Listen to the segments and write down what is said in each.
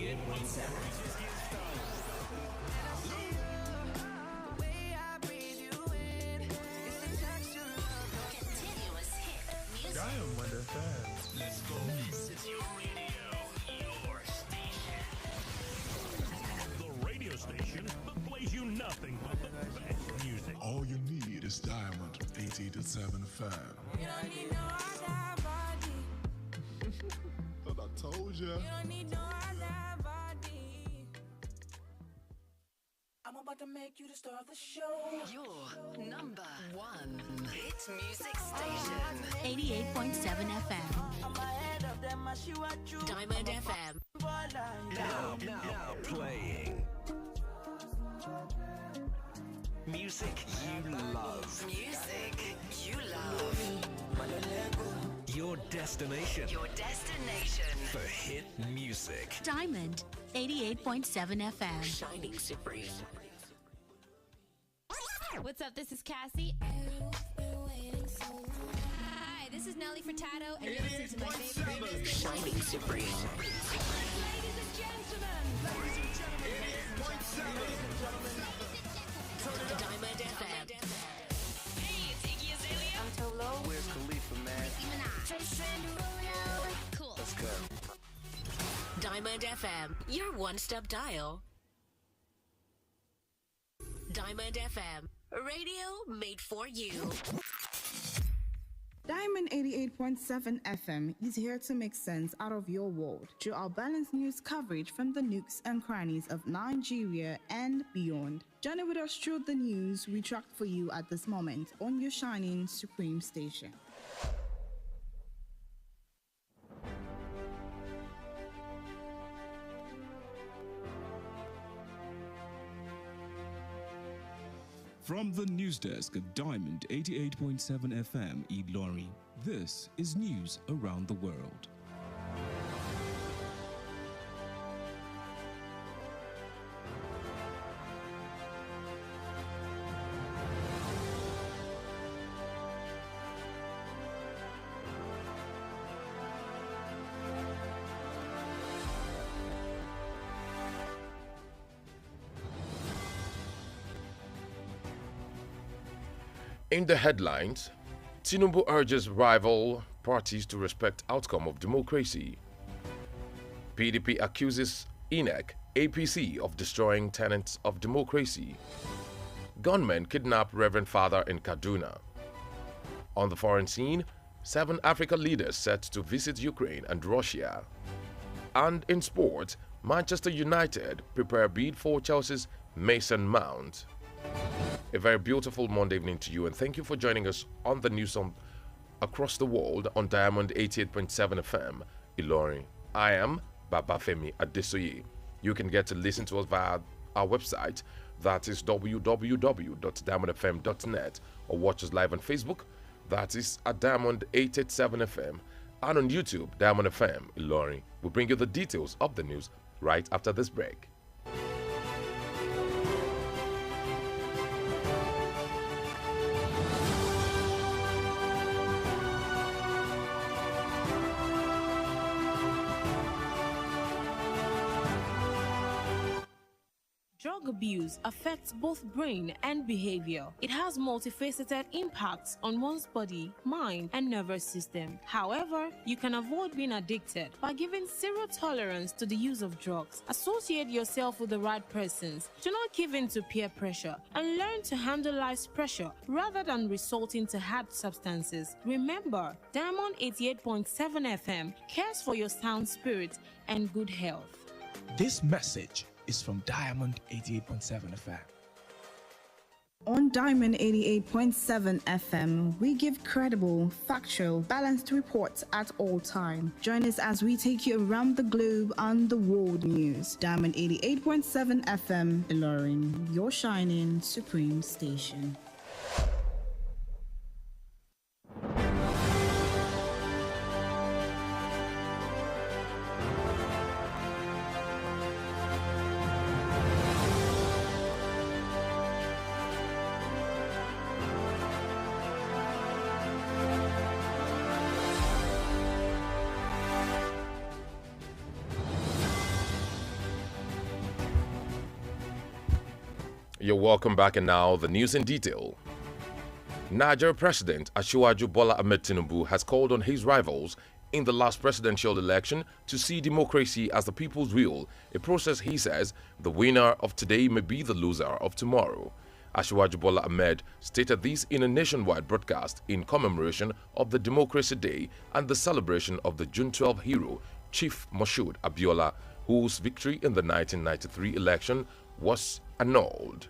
Continuous hit music. Diamond FM. Let's go. This is your radio, your station. The radio station that plays you nothing but the best music. All you need is Diamond 88.7 FM. You don't need no other body. Thought I told ya. You don't need no other body. I'm about to make you the star of the show. Your number one hit music station. 88.7 FM. I'm ahead of them, I see what you Diamond FM. Now playing. Music you love. Music you love. Your destination Your destination. for hit music. Diamond 88.7 FM. Shining supreme. What's up? This is Cassie. Hi, this is Nelly Furtado, and you're listening to my favorite radio station. Shining supreme. Ladies and gentlemen. Diamond FM. Hey, it's Iggy Azalea. I'm Tolo. Where's Khalifa, man? Cool. Let's go. Diamond FM. Your one-step dial. Diamond FM. Radio made for you. Diamond 88.7 FM is here to make sense out of your world through our balanced news coverage from the nooks and crannies of Nigeria and beyond. Journey with us through the news we tracked for you at this moment on your shining supreme station. From the news desk at Diamond 88.7 FM Iroyin, this is news around the world. In the headlines, Tinubu urges rival parties to respect outcome of democracy. PDP accuses INEC, APC of destroying tenets of democracy. Gunmen kidnap Reverend Father in Kaduna. On the foreign scene, 7 African leaders set to visit Ukraine and Russia. And in sport, Manchester United prepare bid for Chelsea's Mason Mount. A very beautiful Monday evening to you, and thank you for joining us on the news across the world on Diamond 88.7 FM, Iroyin. I am Babafemi Adesoye. You can get to listen to us via our website, that is www.diamondfm.net, or watch us live on Facebook, that is at Diamond 887 FM, and on YouTube, Diamond FM, Iroyin. We'll bring you the details of the news right after this break. Drug abuse affects both brain and behavior. It has multifaceted impacts on one's body, mind, and nervous system. However, you can avoid being addicted by giving zero tolerance to the use of drugs. Associate yourself with the right persons. Do not give in to peer pressure and learn to handle life's pressure rather than resorting to hard substances. Remember, Diamond 88.7 FM cares for your sound spirit and good health. This message is from Diamond 88.7 FM. On Diamond 88.7 FM, we give credible, factual, balanced reports at all time. Join us as we take you around the globe on the world news. Diamond 88.7 FM, Iroyin, your shining supreme station. You're welcome back, and now the news in detail. Niger President Asiwaju Bola Ahmed Tinubu has called on his rivals in the last presidential election to see democracy as the people's will, a process he says the winner of today may be the loser of tomorrow. Asiwaju Bola Ahmed stated this in a nationwide broadcast in commemoration of the Democracy Day and the celebration of the June 12 hero, Chief Moshood Abiola, whose victory in the 1993 election was annulled.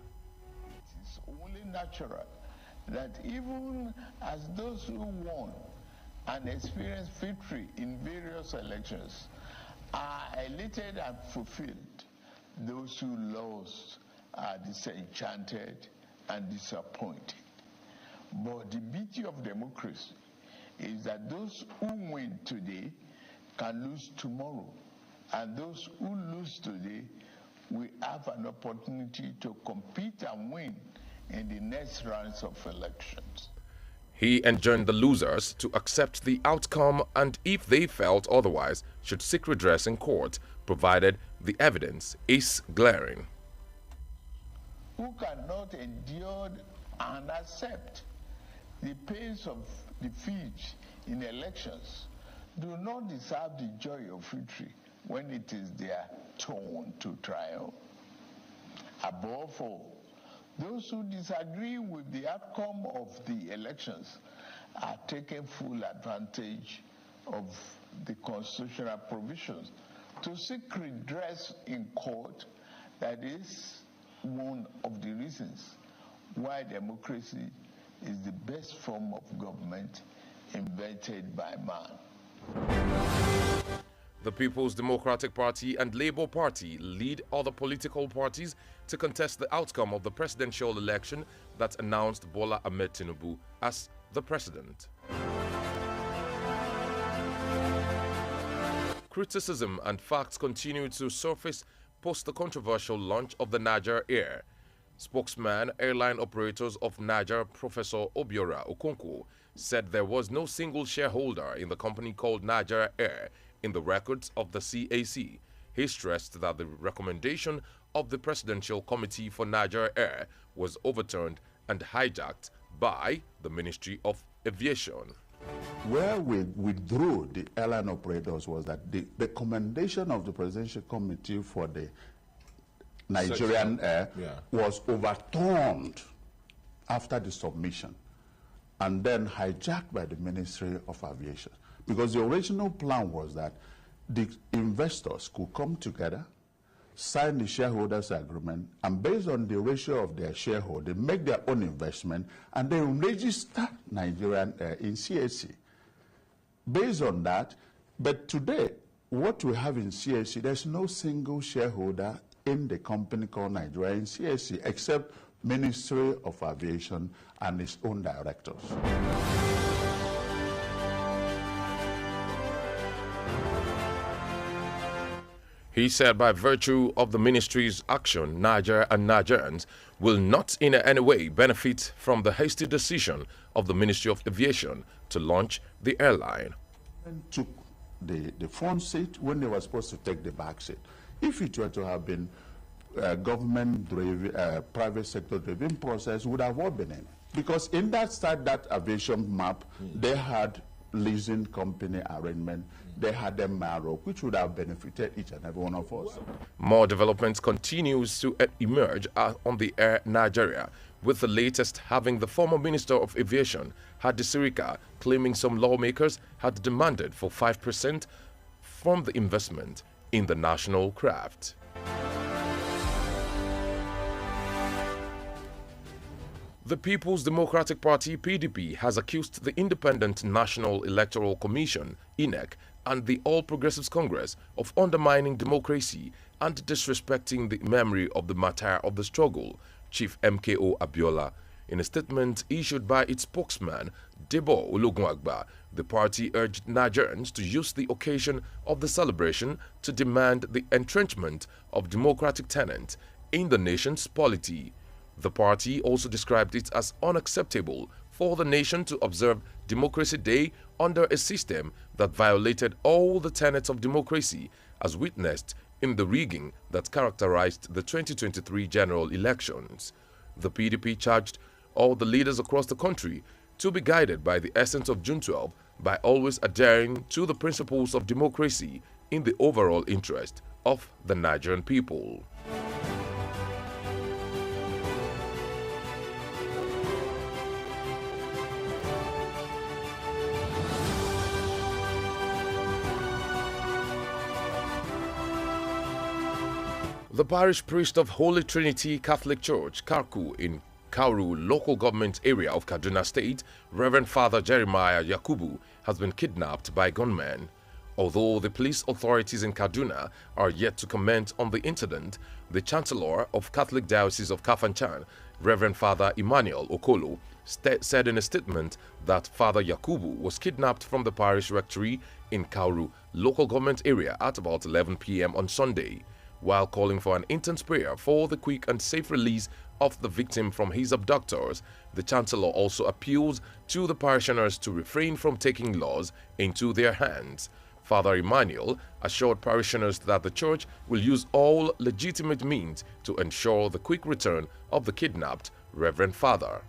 It's only natural that even as those who won and experienced victory in various elections are elated and fulfilled, those who lost are disenchanted and disappointed. But the beauty of democracy is that those who win today can lose tomorrow, and those who lose today will have an opportunity to compete and win in the next rounds of elections. He enjoined the losers to accept the outcome and, if they felt otherwise, should seek redress in court, provided the evidence is glaring. Who cannot endure and accept the pains of defeat in elections do not deserve the joy of victory when it is their turn to triumph. Above all, those who disagree with the outcome of the elections are taking full advantage of the constitutional provisions to seek redress in court. That is one of the reasons why democracy is the best form of government invented by man. The People's Democratic Party and Labour Party lead other political parties to contest the outcome of the presidential election that announced Bola Ahmed Tinubu as the president. Criticism and facts continue to surface post the controversial launch of the Niger Air. Spokesman, airline operators of Niger, Professor Obiora Okonkwo, said there was no single shareholder in the company called Niger Air in the records of the CAC. He stressed that the recommendation of the Presidential Committee for Niger Air was overturned and hijacked by the Ministry of Aviation. Where we withdrew the airline operators was that the recommendation of the Presidential Committee for the Nigerian Air was overturned after the submission and then hijacked by the Ministry of Aviation. Because the original plan was that the investors could come together, sign the shareholders agreement, and based on the ratio of their shareholding, make their own investment, and then register Nigerian Air in CAC. Based on that, but today, what we have in CAC, there's no single shareholder in the company called Nigeria in CAC, except Ministry of Aviation and its own directors. He said by virtue of the ministry's action, Niger and Nigerians will not in any way benefit from the hasty decision of the Ministry of Aviation to launch the airline. Took the front seat when they were supposed to take the back seat. If it were to have been government-driven, private sector-driven process, would have all been in. Because in that aviation map, they had leasing company arrangement, they had them marrow, which would have benefited each and every one of us. More developments continues to emerge on the Air Nigeria, with the latest having the former Minister of Aviation, Hadi Sirika, claiming some lawmakers had demanded for 5% from the investment in the national craft. The People's Democratic Party (PDP) has accused the Independent National Electoral Commission (INEC) and the All Progressives Congress of undermining democracy and disrespecting the memory of the martyr of the struggle, Chief MKO Abiola. In a statement issued by its spokesman, Debo Ologunagba, the party urged Nigerians to use the occasion of the celebration to demand the entrenchment of democratic tenets in the nation's polity. The party also described it as unacceptable for the nation to observe Democracy Day under a system that violated all the tenets of democracy, as witnessed in the rigging that characterized the 2023 general elections. The PDP charged all the leaders across the country to be guided by the essence of June 12 by always adhering to the principles of democracy in the overall interest of the Nigerian people. The parish priest of Holy Trinity Catholic Church, Karku, in Kauru local government area of Kaduna State, Reverend Father Jeremiah Yakubu, has been kidnapped by gunmen. Although the police authorities in Kaduna are yet to comment on the incident, the Chancellor of Catholic Diocese of Kafanchan, Reverend Father Emmanuel Okolo, said in a statement that Father Yakubu was kidnapped from the parish rectory in Kauru local government area at about 11 p.m. on Sunday. While calling for an intense prayer for the quick and safe release of the victim from his abductors, the Chancellor also appeals to the parishioners to refrain from taking laws into their hands. Father Emmanuel assured parishioners that the church will use all legitimate means to ensure the quick return of the kidnapped Reverend Father.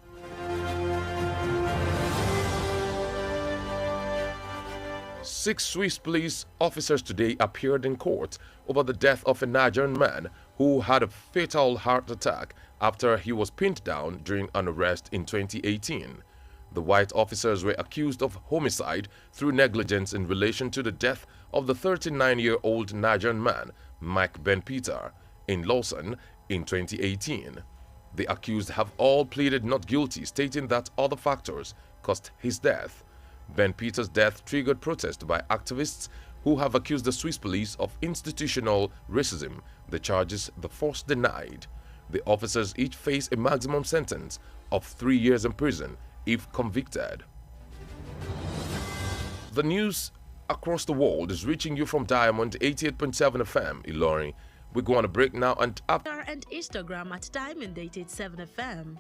Six Swiss police officers today appeared in court over the death of a Nigerian man who had a fatal heart attack after he was pinned down during an arrest in 2018. The white officers were accused of homicide through negligence in relation to the death of the 39-year-old Nigerian man, Mike Ben Peter, in Lawson in 2018. The accused have all pleaded not guilty, stating that other factors caused his death. Ben Peter's death triggered protest by activists who have accused the Swiss police of institutional racism, the charges the force denied. The officers each face a maximum sentence of 3 years in prison if convicted. The news across the world is reaching you from Diamond 88.7 FM, Iroyin. We're going to break now and up. And Instagram at Diamond 87 FM.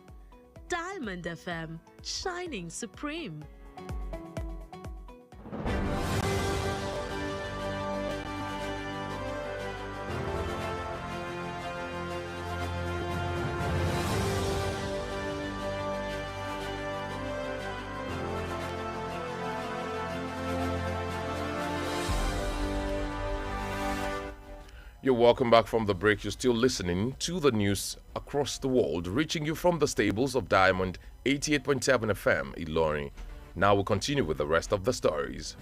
Diamond FM, shining supreme. You're welcome back from the break. You're still listening to the news across the world, reaching you from the stables of Diamond 88.7 FM, Iroyin. Now we'll continue with the rest of the stories.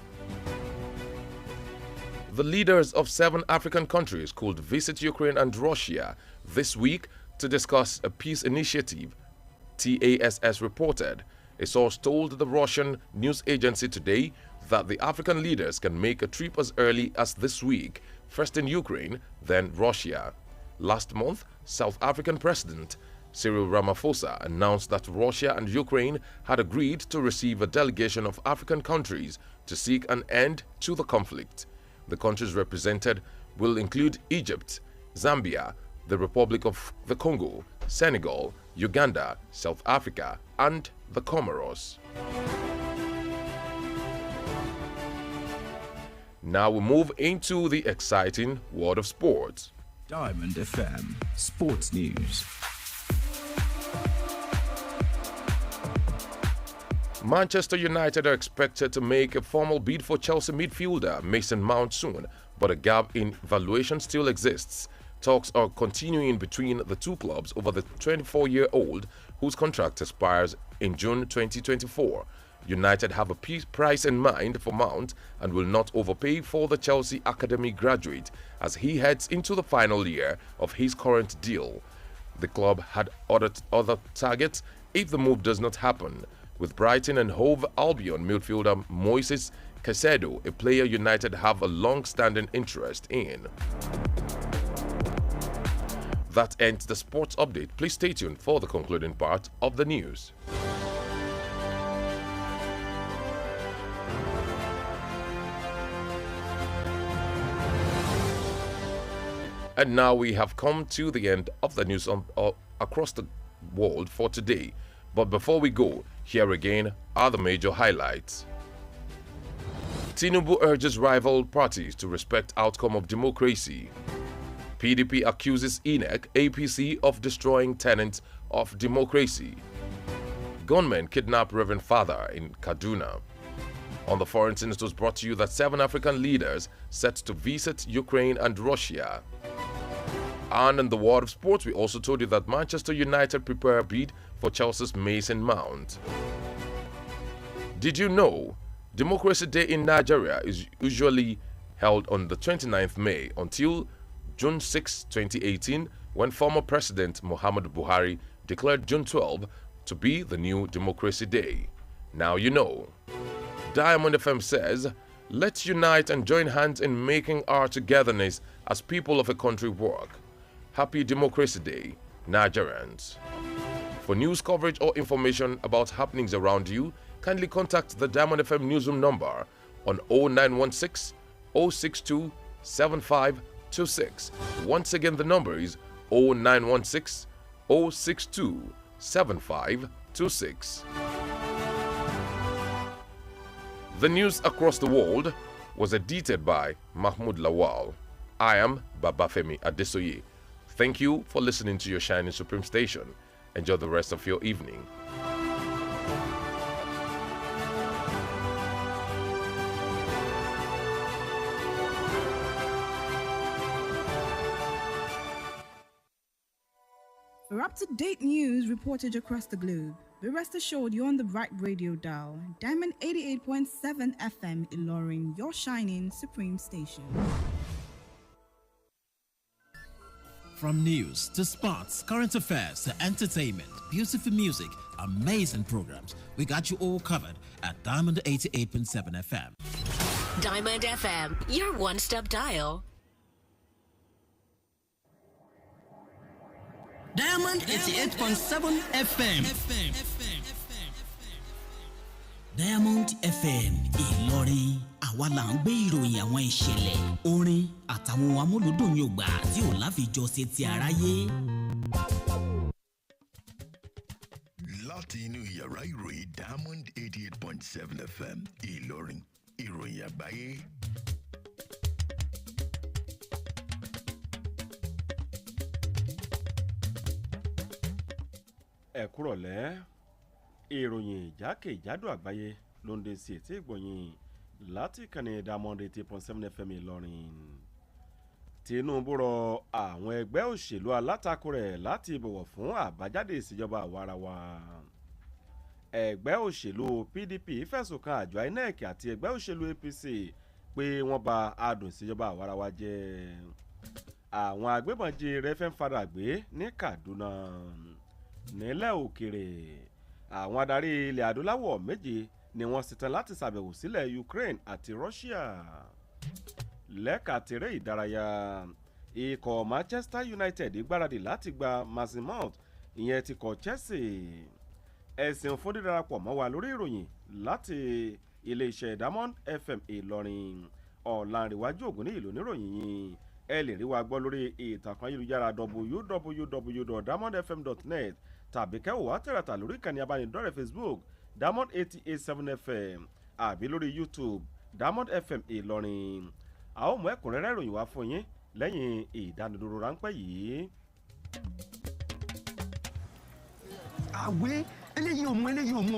The leaders of 7 African countries could visit Ukraine and Russia this week to discuss a peace initiative, TASS reported. A source told the Russian news agency today that the African leaders can make a trip as early as this week, first in Ukraine, then Russia. Last month, South African President Cyril Ramaphosa announced that Russia and Ukraine had agreed to receive a delegation of African countries to seek an end to the conflict. The countries represented will include Egypt, Zambia, the Republic of the Congo, Senegal, Uganda, South Africa, and the Comoros. Now we move into the exciting world of sports. Diamond FM Sports News. Manchester United are expected to make a formal bid for Chelsea midfielder Mason Mount soon, but a gap in valuation still exists. Talks are continuing between the two clubs over the 24-year-old whose contract expires in June 2024. United have a price in mind for Mount and will not overpay for the Chelsea Academy graduate as he heads into the final year of his current deal. The club had other targets if the move does not happen, with Brighton and Hove Albion midfielder Moises Caicedo, a player United have a long-standing interest in. That ends the sports update. Please stay tuned for the concluding part of the news. And now we have come to the end of the news across the world for today. But before we go, here again are the major highlights. Tinubu urges rival parties to respect outcome of democracy. PDP accuses INEC, APC of destroying tenets of democracy. Gunmen kidnap Reverend Father in Kaduna. On the foreign news, was brought to you that 7 African leaders set to visit Ukraine and Russia. And in the world of sports, we also told you that Manchester United prepare a bid for Chelsea's Mason Mount. Did you know Democracy Day in Nigeria is usually held on the 29th May until June 6, 2018, when former President Muhammadu Buhari declared June 12 to be the new Democracy Day? Now you know. Diamond FM says, let's unite and join hands in making our togetherness as people of a country work. Happy Democracy Day, Nigerians. For news coverage or information about happenings around you, kindly contact the Diamond FM newsroom number on 0916 062 7526. Once again, the number is 0916 062 7526. The news across the world was edited by Mahmoud Lawal. I am Babafemi Adesoye. Thank you for listening to your Shining Supreme station. Enjoy the rest of your evening. For up-to-date news reported across the globe, be rest assured you're on the right radio dial. Diamond 88.7 FM Ilorin, your shining supreme station. From news to sports, current affairs to entertainment, beautiful music, amazing programs, we got you all covered at Diamond 88.7 FM. Diamond FM, your one-stop dial. Diamond 88.7 FM. Diamond FM Ìlọrin, àwa là ń gbé ìròyìn àwọn ìṣẹ̀lẹ̀, orin àtàwọn amúlùdùn Yorùbá tí ò láfijọ́ ṣe ti aráyé. Láti inú yàrá ìròyìn Diamond 88.7 FM Ìlọrin, ìròyìn àgbáyé. Ẹ kúrọ̀lẹ́, ìròyìn jákèjádò àgbáyé ló ń dé sí etí ìgbọ̀nyìn láti ìkànnì Diamond 88.7 FM Ìlọrin. Tinubu rọ àwọn ẹgbẹ́ òṣèlú alátakò rẹ̀ láti bọ̀wọ̀ fún àbájáde ìṣèjọba àwarawa. Ẹgbẹ́ òṣèlú PDP fẹ̀sùn kan àjọ INEC àti ẹgbẹ́ òṣèlú APC pé wọ́n ba adùn ìṣèjọba àwarawa jẹ́. Àwọn agbébọn jí Reverend Father gbé ní Kaduna. Nílẹ̀ òkèrè, àwọn adarí ilẹ̀ adúláwọ̀ méje ni wọ́n ṣetán láti ṣàbẹ̀wò sílẹ̀ Ukraine àti Russia. Lẹ́ka tèrè ìdárayá, ikọ̀ Manchester United gbáradì láti gba Mason Mount, ìyẹn ti kọ̀ Chelsea. Ẹ̀sìn fún dídarapọ̀ mọ́ wa lórí ìròyìn láti iléeṣẹ́ Diamond FM Ìlọrin. Olanrewaju Ogunniyi ló níròyìn yìí. Ẹ lè rí wa gbọ́ lórí ìtàkùn ayélujára www.diamondfm.net tàbí kẹ́wò wá tẹ̀rẹ̀tà lórí ìkànnì abánidọ́rẹ̀ẹ́ Facebook Diamond 88.7 FM àbí lórí YouTube Diamond FM Ìlọrin. A ó mú ẹ̀kúnrẹ́rẹ́ ìròyìn wá fún yín lẹ́yìn ìdánudúró ráńpẹ́ yìí. Àwé eléyìí ò mú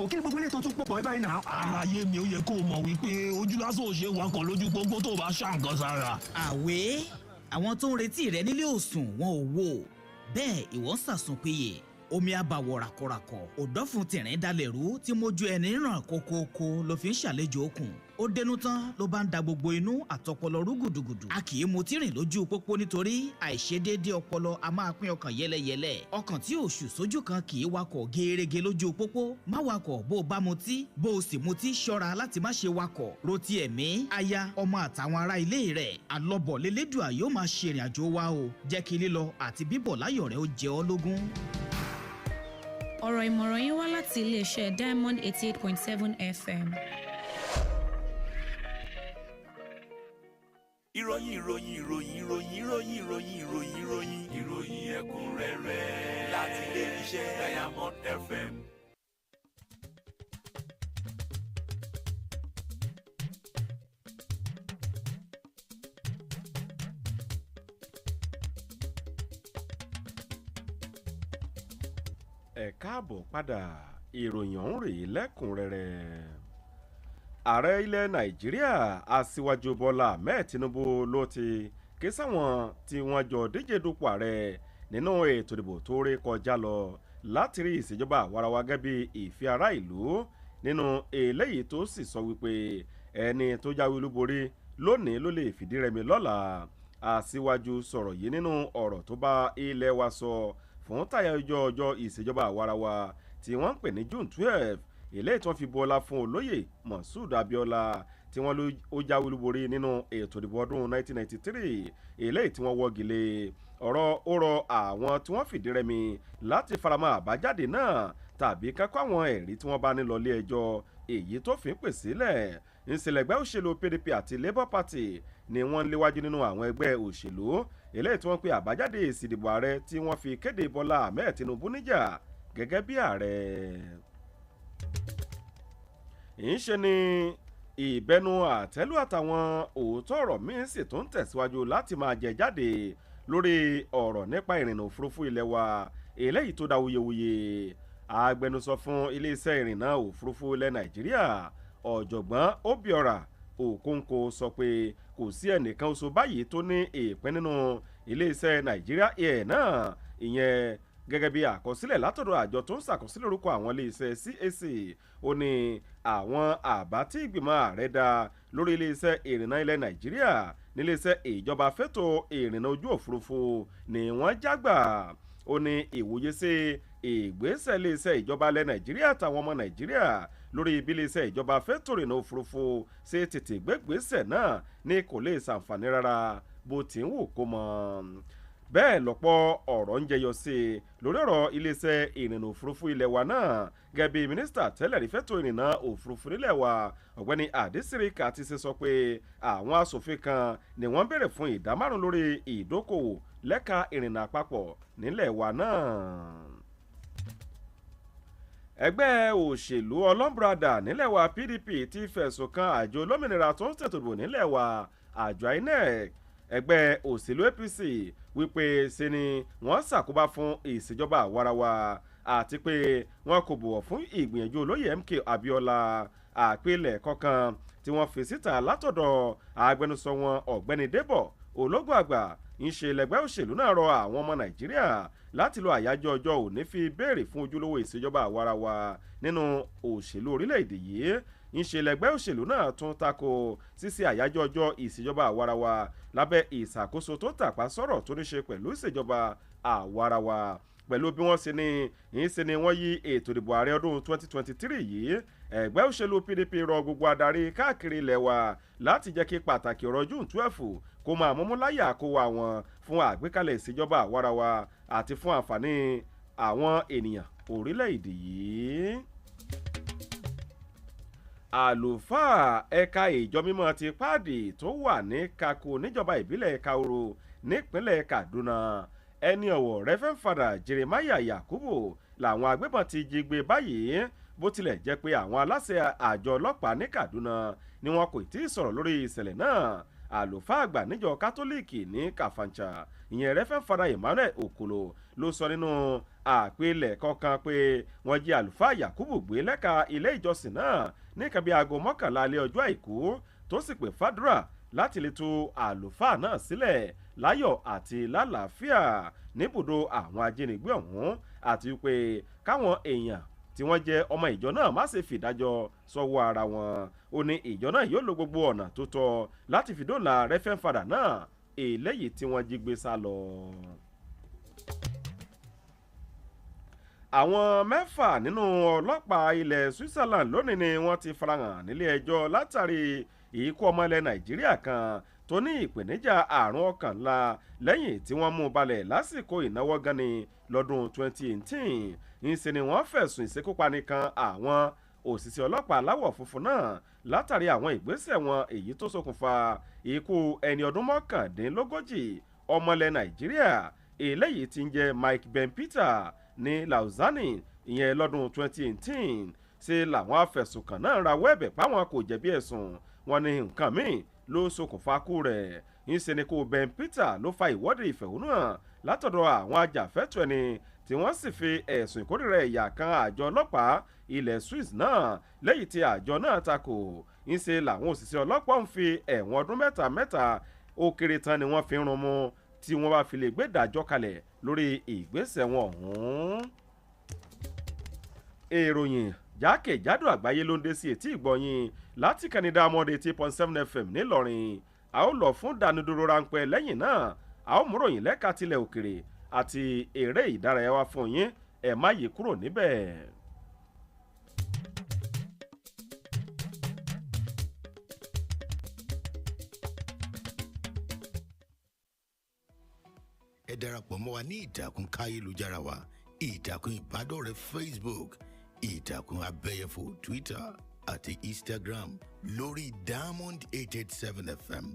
kí ni gbogbo ilé tó tún pọ̀ báyìí náà. Àlàyé mi ò yẹ kó o mọ̀ wípé ojú lásán ò ṣe wakọ̀ lójú pópó tó bá ṣàǹkan sára. Àwé àwọn tó ń retí rẹ nílé òsùn wọn ò wò bẹ́ẹ̀ ìwọ ń sàsùn péye omi àbàwọ̀ ràkọ̀ràkọ̀ òdọ́fun tìrín dalẹ̀rú tí mójú ẹni ràn kókókó ló fi ń ṣàlejò okùn ó dénú tán ló bá ń da gbogbo inú àtọpọlọ rú gùdùgùdù a kì í mutí rìn lójú pópó nítorí àìṣedéédé ọpọlọ a máa pín ọkàn yẹlẹyẹlẹ ọkàn tí ò ṣù sójú kan kì í wakọ̀ gẹ́rẹ́gẹ́ lójú pópó má wakọ̀ bó o bá mutí bó o sì mutí ṣọ́ra láti má ṣe wakọ̀ rotí ẹ̀mí aya ọmọ àtàwọn ará ilé rẹ̀ alọ́bọ̀ lélẹ́dùà yóò máa ṣe ìrìn àjò wa o jẹ́ kí lílọ àti bíbọ̀ láyọ̀ rẹ̀ ó jẹ ọ́ lógún. Ọ̀rọ̀ ìmọ̀ràn yín wá láti iléeṣẹ́ Diamond 88.7 FM. Ìròyìn ẹ̀kúnrẹ́rẹ́ láti iléeṣẹ́ Diamond FM. ẹ káàbọ̀ padà ìròyìn ọ̀hún rèé lẹ́kùnrẹ́rẹ́. ààrẹ ilẹ̀ nàìjíríà aṣíwájú bọ́lá ahmed tinubu ló ti ké sáwọn tí wọ́n jọ díje dupò ààrẹ nínú ètò ìdìbò tó rí kọjá lọ láti rí ìṣèjọba àwarawa gẹ́gẹ́ bí ìfẹ́ ará ìlú nínú eléyìí tó sì sọ wípé ẹni tó jáwé olúborí lónìí ló lè fìdí rẹmi lọ́la. aṣíwájú sọ̀rọ̀ yìí nínú ọ̀rọ̀ tó bá ilẹ̀ wa sọ fún tàyájọ́ ọjọ́ ìṣèjọba àwarawa tí wọ́n ń pè ní June 12 eléyìí tí wọ́n fi bọ́lá fún olóyè Moshood Abiola tí wọ́n ló jáwé olúborí nínú ètò ìdìbò ọdún 1993 eléyìí tí wọ́n wọ́gi lé ọ̀rọ̀ ó rọ àwọn tí wọ́n fìdí rẹmi láti faramọ́ àbájáde náà tàbí kákọ́ àwọn ẹ̀rí tí wọ́n bá ní lọ ilé ẹjọ́ èyí tó fi ń pè sílẹ̀. ìṣẹ̀lẹ̀gbẹ́ òṣèlú PDP àti Labour Party ni wọ́n léwájú nínú àwọn ẹgbẹ́ òṣèlú eléyìí tí wọ́n pe àbájáde èsì ìdìbò ààrẹ tí wọ́n fi kéde Bọ́lá Ahmed Tinubu níjà gẹ́gẹ́ bí ààrẹ. ìṣe ni ìbẹnu àtẹ́lù àtàwọn òótọ́ ọ̀rọ̀ míín sì tún tẹ̀síwájú láti máa jẹ jáde lórí ọ̀rọ̀ nípa ìrìnnà òfurufú ilẹ̀ wa eléyìí tó dá wuyewuye. agbẹnusọ fún iléeṣẹ́ ìrìnnà òfurufú ilẹ̀ Nàìjíríà ọ̀jọ̀gbọ́n Obiora Okonkwo sọ pé kò sí ẹnìkan oṣù báyìí tó ní ìpín nínú iléeṣẹ́ Nàìjíríà Air náà, ìyẹn gẹ́gẹ́ bí àkọsílẹ̀ látọ̀dọ̀ àjọ tó ń ṣàkọsílẹ̀ orúkọ àwọn iléeṣẹ́ CAC. ó ní àwọn àbá tí ìgbìmọ̀ ààrẹ dá lórí iléeṣẹ́ ìrìnnà ilẹ̀ Nàìjíríà níléeṣẹ́ ìjọba fẹ́tò ìrìnnà ojú òfurufú ni wọ́n jágbà. ó ní ìwòye sí ìgbésẹ̀ iléeṣẹ́ ìjọba ilẹ̀ Nàìjíríà àtàwọn ọmọ Nàìjíríà lórí ibi iléeṣẹ́ ìjọba fẹ́tò ìrìnnà òfurufú ṣe tètè gbégbésẹ̀ náà ní kò lè ṣàǹfààní rárá bó ti ń wù kó mọ́. bẹ́ẹ̀ lọ́pọ̀ ọ̀rọ̀ ń jẹyọ sí i lórí ọ̀rọ̀ iléeṣẹ́ ìrìnnà òfurufú ilẹ̀ wa náà gẹ́gẹ́ bí mínísítà tẹ́lẹ̀ rí fẹ́tò ìrìnnà òfurufú nílẹ̀ wa ọ̀gbẹ́ni Adesoye ti ṣe sọ pé àwọn aṣòfin kan ni wọ́n béèrè fún ìdá 5 lórí ìdókòwò lẹ́ka ìrìnnà àpapọ̀ nílẹ̀ wa náà. ẹgbẹ́ òṣèlú ọlọ́mbrada nílẹ̀ wa PDP ti fẹ̀sùn kan àjọ olómìnira tó ń ṣètò ìbò nílẹ̀ wa àjọ INEC. ẹgbẹ́ òṣèlú APC wípé ṣe ni wọ́n ṣàkóbá fún ìṣèjọba àwarawa àti pé wọ́n kò bọ̀wọ̀ fún ìgbìyànjú olóyè MK Abiola. àpilẹ̀kọ kan tí wọ́n fi síta látọ̀dọ̀ agbẹnusọ wọn ọ̀gbẹ́ni Débọ̀ Ológun Àgbà ń ṣe lẹ́gbẹ́ òṣèlú náà rọ àwọn ọmọ Nàìjíríà láti lo àyájọ́ ọjọ́ òní fi béèrè fún ojúlówó ìṣèjọba àwarawa nínú òṣèlú orílẹ̀-èdè yìí. ń ṣe lẹ́gbẹ́ òṣèlú náà tún tako ṣíṣe àyájọ́ ọjọ́ ìṣèjọba àwarawa lábẹ́ ìṣàkóso tó tàpá sọ̀rọ̀ tó ní ṣe pẹ̀lú ìṣèjọba àwarawa pẹ̀lú bí wọ́n ṣe ní ìṣe ni wọ́n yí ètò ìdìbò ààrẹ ọdún 2023 yìí. ẹgbẹ́ òṣèlú PDP rọ gbogbo adarí káàkiri ilẹ̀ wa láti jẹ́ kí pàtàkì ọ̀rọ̀ June 12 kó máa mọ́mú láyà kó wa wọn fún àgbékalẹ̀ ìṣèjọba àwarawa àti fún àǹfààní àwọn ènìyàn orílẹ̀-èdè yìí. àlùfáà ẹ̀ka ìjọ mímọ́ ti páàdì tó wà ní Kako níjọba ìbílẹ̀ Kaoro nípínlẹ̀ Kaduna ẹni ọ̀wọ̀ Reverend Father Jeremiah Yakubu làwọn agbébọn ti jí gbé báyìí bó tilẹ̀ jẹ́ pé àwọn aláṣẹ àjọ ọlọ́pàá ní Kaduna ni wọn kò tí ì sọ̀rọ̀ lórí ìṣẹ̀lẹ̀ náà. àlùfáà àgbà níjọ kátólíìkì ní Kàfàǹchà ìyẹn Reverend Father Emmanuel Okolo ló sọ nínú àpilẹ̀kọ kan pé wọ́n jí àlùfáà Yakubu gbé lẹ́ka ilé ìjọsìn náà ní nǹkan bí aago 11 alẹ́ ọjọ́ àìkú tó sì pè fàdúrà láti lè tú àlùfáà náà sílẹ̀ láyọ̀ àti lálàáfíà níbùdó àwọn ajínigbé ọ̀hún àti pé káwọn èèyàn tí wọ́n jẹ́ ọmọ ìjọ náà má ṣe fìdájọ́ sọ́wọ́ ara wọn. ó ní ìjọ náà yóò lo gbogbo ọ̀nà tó tọ́ láti fi dóòlà Reverend Father náà eléyìí tí wọ́n jí gbé sá lọ. àwọn 6 nínú ọlọ́pàá ilẹ̀ Switzerland lónìí ni wọ́n ti farahàn nílé ẹjọ́ látàrí ikú ọmọ ilẹ̀ Nàìjíríà kan tó ní ìpèníjà àrùn ọkàn ńlá lẹ́yìn tí wọ́n mú balẹ̀ lásìkò ìnáwó gani lọ́dún 2018. ńṣe ni wọ́n fẹ̀sùn ìṣekúpani kan àwọn òṣìṣẹ́ ọlọ́pàá aláwọ̀ funfun náà látàrí àwọn ìgbésẹ̀ wọn èyí tó ṣokùnfà ikú ẹni ọdún 39 ọmọ ilẹ̀ Nàìjíríà eléyìí tí ń jẹ́ Mike Ben Peter ní Lausanne ìyẹn lọ́dún 2018. ṣe làwọn afẹ̀sùnkàn náà rawọ́ ẹ̀bẹ̀ páwọn kò jẹ̀bi ẹ̀sùn wọn ní nǹkan míì ló ṣokùnfà kú rẹ̀. ńṣe ni kó Ben Peter ló fa ìwọ́de ìfẹ̀hónúhàn látọ̀dọ̀ àwọn ajàfẹ́tọ̀ọ́ ẹni tí wọ́n sì fi ẹ̀sùn ìkórìíra ẹ̀yà kan àjọ ọlọ́pàá ilẹ̀ Swiss náà lẹ́yìn tí àjọ náà takò ńṣe làwọn òṣìṣẹ́ ọlọ́pàá ń fi ẹ̀wọ̀n ọdún mẹ́ta ó kéré tán ni wọ́n fi ń rún mú tí wọ́n bá fi lè gbé ìdájọ́ kalẹ̀ lórí ìgbésẹ̀ wọn ọ̀hún. Ìròyìn jákèjádò àgbáyé ló ń dé sí etí ìgbọ̀nyìn láti kànìdá amọ̀dé 8.7 FM nílọrin. A ó lọ fún dánudúró ráńpẹ́ lẹ́yìn náà a ó múròyìn lẹ́ka tilẹ̀ òkèrè àti eré ìdárayá wa fún yín ẹ má yí kúrò níbẹ̀. ẹ darapọ̀ mọ́ wa ní ìtàkùn káyélujára wa ìtàkùn ìbádọ́rẹ̀ẹ́ Facebook ìtàkùn abẹ́yẹfò Twitter àti Instagram lórí Diamond 887 FM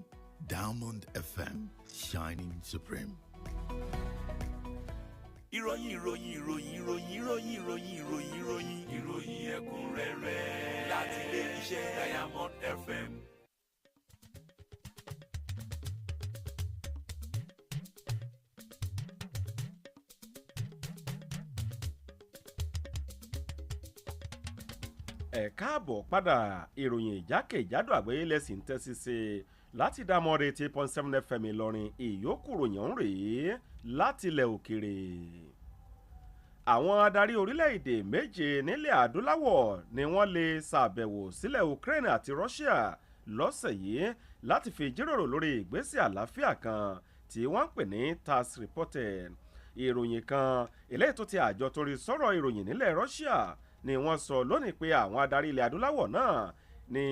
Diamond FM shining supreme. ìròyìn ẹ̀kúnrẹ́rẹ́ láti ilé iṣẹ́ Diamond FM. ẹ káàbọ̀ padà ìròyìn ìjákèjádò àgbáyé lẹ́sìn tẹ́sí sí láti Diamond 8.7 FM Ìlọrin ìyókù ròyìn ọ̀hún rèé láti ilẹ̀ òkèrè. Àwọn adarí orílẹ̀-èdè méje nílẹ̀ adúláwọ̀ ni wọ́n lè ṣàbẹ̀wò sílẹ̀ Ukraine àti Russia lọ́sẹ̀ yìí láti fi jíròrò lórí ìgbésẹ̀ àlàáfíà kan tí wọ́n ń pè ní TASS reported. Ìròyìn kan eléyìí tó ti àjọ torí sọ̀rọ̀ ìròyìn nílẹ̀ Russia ni wọ́n sọ lónìí pé àwọn adarí ilẹ̀ adúláwọ̀ náà ni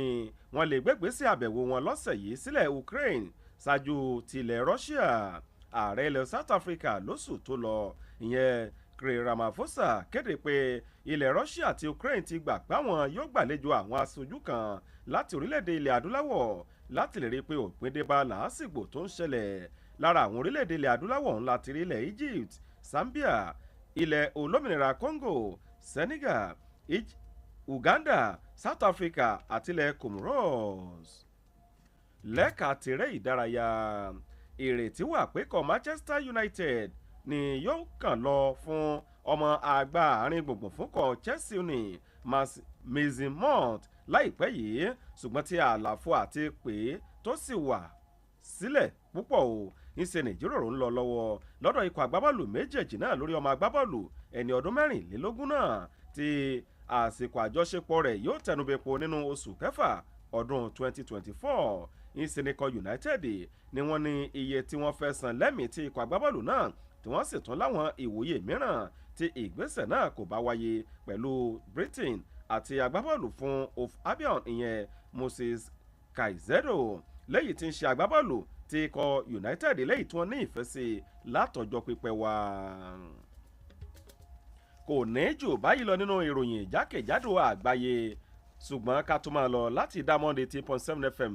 wọ́n lè gbégbésẹ̀ àbẹ̀wò wọn lọ́sẹ̀ yìí sílẹ̀ Ukraine ṣáájú tilẹ̀ Russia. Ààrẹ ilẹ̀ South Africa lóṣù tó lọ ìyẹn Ramaphosa kéde pé ilẹ̀ Russia àti Ukraine ti gbà pé àwọn yóò gbàlejò àwọn aṣojú kan láti orílẹ̀-èdè ilẹ̀ adúláwọ̀ láti lè rí i pé òpin dé bá làásìgbò tó ń ṣẹlẹ̀ lára àwọn orílẹ̀-èdè ilẹ̀ adúláwọ̀ ńlá ti rí ilẹ̀ Egypt, Zambia, ilẹ̀ olómìnira Congo, Senegal, Uganda, South Africa àti ilẹ̀ Comoros. Lẹ́ka tèrè ìdárayá ìrètí wà pé kọ Manchester United ni yóò kàn lọ fún ọmọ àgbà àárín gbùngbùn fún kọ Chelsea ní Mason Mount láìpẹ́ yìí ṣùgbọ́n tí àlàfo àti pé tó sì wà sílẹ̀ púpọ̀ o ńṣe nìjíròrò ń lọ lọ́wọ́ lọ́dọ̀ ikọ̀ agbábọ́ọ̀lù méjèèjì náà lórí ọmọ agbábọ́ọ̀lù ẹni ọdún 24 náà tí àsìkò àjọṣepọ̀ rẹ̀ yóò tẹnubẹ̀pọ̀ nínú oṣù kẹfà ọdún 2024 ìsìnkọ United ni wọ́n ní iye tí wọ́n fẹ́ san lẹ́mìí tí ikọ̀ agbábọ́ọ̀lù náà tí wọ́n sì tún láwọn ìwòye mìíràn tí ìgbésẹ̀ náà kò bá wáyé pẹ̀lú Britain àti agbábọ́ọ̀lù fún of Albion ìyẹn Moses Caicedo lẹ́yìn tí ń ṣe agbábọ́ọ̀lù tí ikọ̀ United lẹ́yìn tí wọ́n ní ìfẹ́ sí látọjọ́ pípẹ́ wá. Kò ní jù báyìí lọ nínú ìròyìn ìjákèjádò àgbáyé ṣùgbọ́n ká tó máa lọ láti Diamond 8.7 FM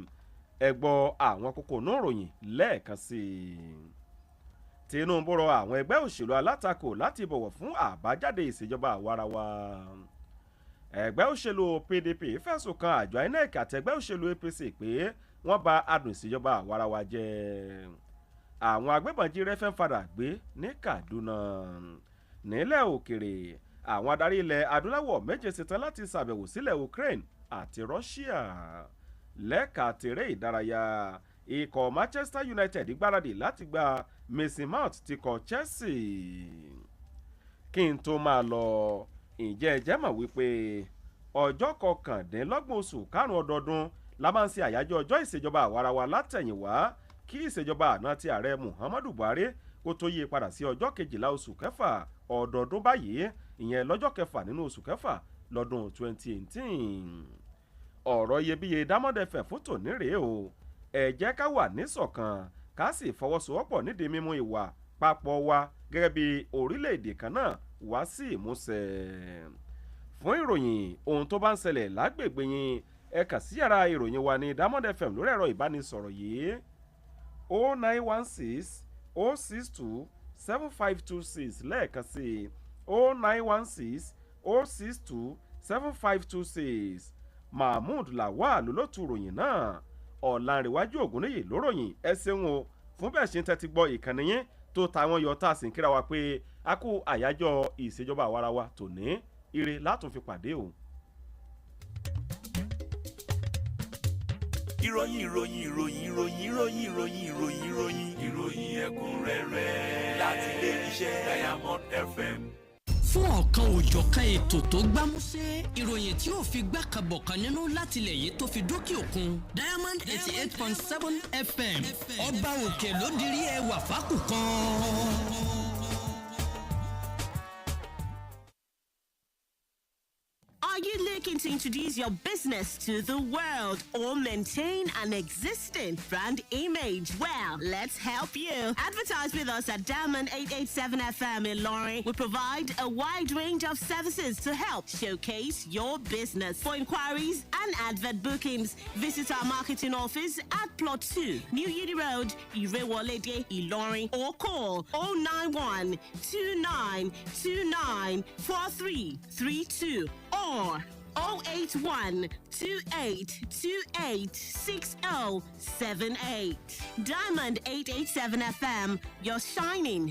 ẹ gbọ́ àwọn kókó inú ìròyìn lẹ́ẹ̀kan sí i. Tinubu rọ àwọn ẹgbẹ́ òṣèlú alátakò láti bọ̀wọ̀ fún àbájáde ìṣèjọba àwarawa. Ẹgbẹ́ òṣèlú PDP fẹ̀sùn kan àjọ INEC àti ẹgbẹ́ òṣèlú APC pé wọ́n bà adùn ìṣèjọba àwarawa jẹ́. Àwọn agbébọn jí Reverend Father gbé ní Kaduna. Nílẹ̀ òkèrè àwọn adarí ilẹ̀ adúláwọ̀ méje ṣetán láti ṣàbẹ̀wò sílẹ̀ Ukraine àti Russia. Lẹ́ka tèrè ìdárayá ikọ̀ Manchester United gbáradì láti gba Mason Mount ti kọ̀ Chelsea. Kí n tó máa lọ ǹjẹ́ ẹ jẹ́ mọ̀ wípé ọjọ́ 29 oṣù karùn-ún ọdọọdún la máa ń ṣe àyájọ́ ọjọ́ ìṣèjọba àwarawa látẹ̀yìnwá kí ìṣèjọba àná ti ààrẹ Muhammadu Buhari kó tó yí padà sí ọjọ́ 12 oṣù kẹfà ọdọọdún báyìí ìyẹn lọ́jọ́ kẹfà nínú oṣù kẹfà lọ́dún 2018. Ọ̀rọ̀ iyebíye Diamond FM fún tòní rèé o ẹ jẹ́ ká wà níṣọ̀kan ká sì fọwọ́sowọ́pọ̀ nídìí mímú ìwà papọ̀ wa gẹ́gẹ́ bí orílẹ̀-èdè kan náà wá sí ìmúṣẹ. Fún ìròyìn ohun tó bá ń ṣẹlẹ̀ lágbègbè yín ẹ kà sí yàrá ìròyìn wa ní Diamond FM lórí ẹ̀rọ ìbánisọ̀rọ̀ yìí 0916 062 7526 lẹ́ẹ̀kan sí 0916 062 7526. Mahmood Lawal ló tu ròyìn náà Ọ̀lànrewájú Ògúnníyì ló ròyìn ẹ ṣeun o fún bẹ́ẹ̀ ṣe ń tẹ́tí gbọ́ ìkànnì yín tó tó ta wọn yọ tá a sì ń kíra wa pé a kú àyájọ́ ìṣèjọba àwarawa tòní ire látún fi pàdé o. ìròyìn ẹ̀kúnrẹ́rẹ́ láti ilé iṣẹ́ Diamond FM. fún ọ̀kan òjọ̀kan ètò tó gbámúsé ìròyìn tí ó fi gbàkàbọ̀kan nínú láti ilẹ̀ yìí tó fi dókè òkun Diamond 88.7 FM ọba òkè ló dirí ẹwà fákùkọ. Are you looking to introduce your business to the world or maintain an existing brand image? Well, let's help you. Advertise with us at Diamond 887 FM in Iroyin. We provide a wide range of services to help showcase your business. For inquiries and advert bookings, visit our marketing office at Plot 2, New Uni Road, Irewolede, Iroyin, or call 091 2929 4332 or 081 2828 6078. Diamond 887 FM, your shining